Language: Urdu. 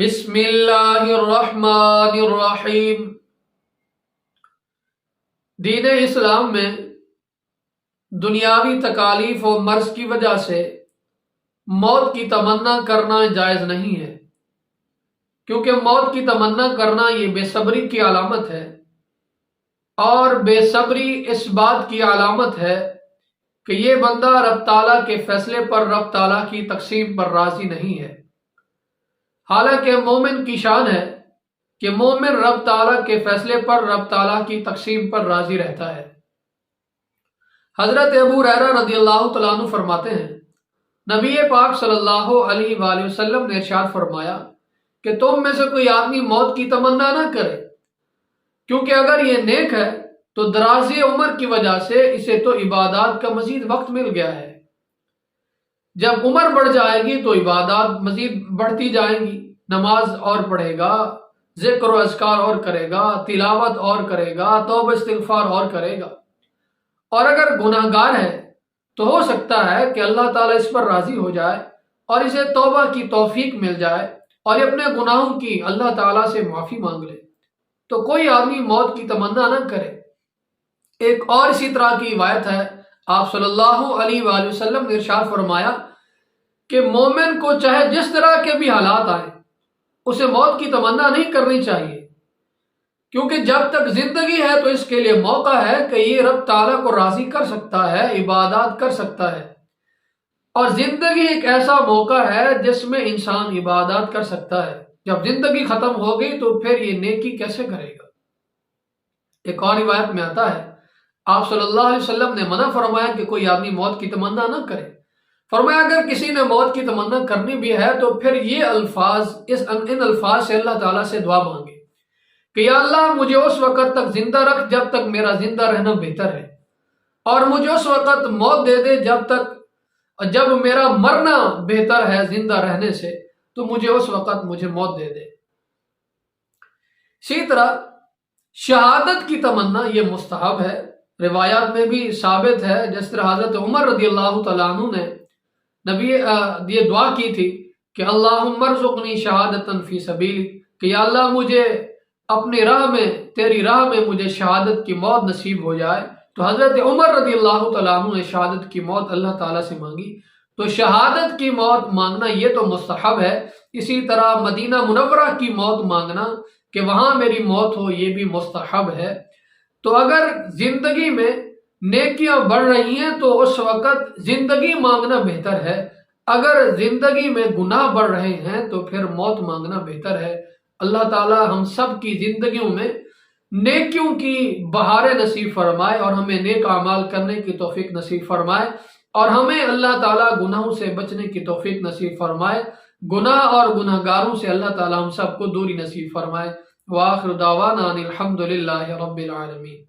بسم اللہ الرحمن الرحیم۔ دین اسلام میں دنیاوی تکالیف و مرض کی وجہ سے موت کی تمنا کرنا جائز نہیں ہے، کیونکہ موت کی تمنا کرنا یہ بے صبری کی علامت ہے، اور بے صبری اس بات کی علامت ہے کہ یہ بندہ رب تعالیٰ کے فیصلے پر، رب تعالیٰ کی تقسیم پر راضی نہیں ہے۔ حالانکہ مومن کی شان ہے کہ مومن رب تعالیٰ کے فیصلے پر، رب تعالیٰ کی تقسیم پر راضی رہتا ہے۔ حضرت ابو ہریرہ رضی اللہ تعالیٰ عنہ فرماتے ہیں، نبی پاک صلی اللہ علیہ وآلہ وسلم نے ارشاد فرمایا کہ تم میں سے کوئی آدمی موت کی تمنا نہ کرے، کیونکہ اگر یہ نیک ہے تو درازی عمر کی وجہ سے اسے تو عبادات کا مزید وقت مل گیا ہے۔ جب عمر بڑھ جائے گی تو عبادات مزید بڑھتی جائیں گی، نماز اور پڑھے گا، ذکر و اذکار اور کرے گا، تلاوت اور کرے گا، توبہ استغفار اور کرے گا۔ اور اگر گناہ گار ہے تو ہو سکتا ہے کہ اللہ تعالیٰ اس پر راضی ہو جائے اور اسے توبہ کی توفیق مل جائے اور یہ اپنے گناہوں کی اللہ تعالیٰ سے معافی مانگ لے۔ تو کوئی آدمی موت کی تمنا نہ کرے۔ ایک اور اسی طرح کی روایت ہے، آپ صلی اللہ علیہ وآلہ وسلم نے ارشاد فرمایا کہ مومن کو چاہے جس طرح کے بھی حالات آئیں اسے موت کی تمنا نہیں کرنی چاہیے، کیونکہ جب تک زندگی ہے تو اس کے لیے موقع ہے کہ یہ رب تعالیٰ کو راضی کر سکتا ہے، عبادات کر سکتا ہے، اور زندگی ایک ایسا موقع ہے جس میں انسان عبادات کر سکتا ہے۔ جب زندگی ختم ہو گئی تو پھر یہ نیکی کیسے کرے گا؟ ایک اور روایت میں آتا ہے، آپ صلی اللہ علیہ وسلم نے منع فرمایا کہ کوئی آدمی موت کی تمنا نہ کرے۔ فرمایا اگر کسی نے موت کی تمنا کرنی بھی ہے تو پھر یہ الفاظ، ان الفاظ سے اللہ تعالیٰ سے دعا مانگے کہ یا اللہ مجھے اس وقت تک زندہ رکھ جب تک میرا زندہ رہنا بہتر ہے، اور مجھے اس وقت موت دے دے جب میرا مرنا بہتر ہے زندہ رہنے سے، تو مجھے اس وقت موت دے دے۔ اسی طرح شہادت کی تمنا یہ مستحب ہے، روایات میں بھی ثابت ہے، جس طرح حضرت عمر رضی اللہ تعالیٰ عنہ نے یہ دعا کی تھی کہ اللہم ارزقنی شہادتا فی سبیلک، کہ یا اللہ مجھے اپنی راہ میں، تیری راہ میں مجھے شہادت کی موت نصیب ہو جائے۔ تو حضرت عمر رضی اللہ تعالیٰ عنہ نے شہادت کی موت اللہ تعالیٰ سے مانگی۔ تو شہادت کی موت مانگنا یہ تو مستحب ہے، اسی طرح مدینہ منورہ کی موت مانگنا کہ وہاں میری موت ہو، یہ بھی مستحب ہے۔ تو اگر زندگی میں نیکیاں بڑھ رہی ہیں تو اس وقت زندگی مانگنا بہتر ہے، اگر زندگی میں گناہ بڑھ رہے ہیں تو پھر موت مانگنا بہتر ہے۔ اللہ تعالیٰ ہم سب کی زندگیوں میں نیکیوں کی بہاریں نصیب فرمائے اور ہمیں نیک اعمال کرنے کی توفیق نصیب فرمائے، اور ہمیں اللہ تعالیٰ گناہوں سے بچنے کی توفیق نصیب فرمائے، گناہ اور گناہ گاروں سے اللہ تعالیٰ ہم سب کو دوری نصیب فرمائے۔ وآخر دعوانا ان الحمد للہ رب العالمین۔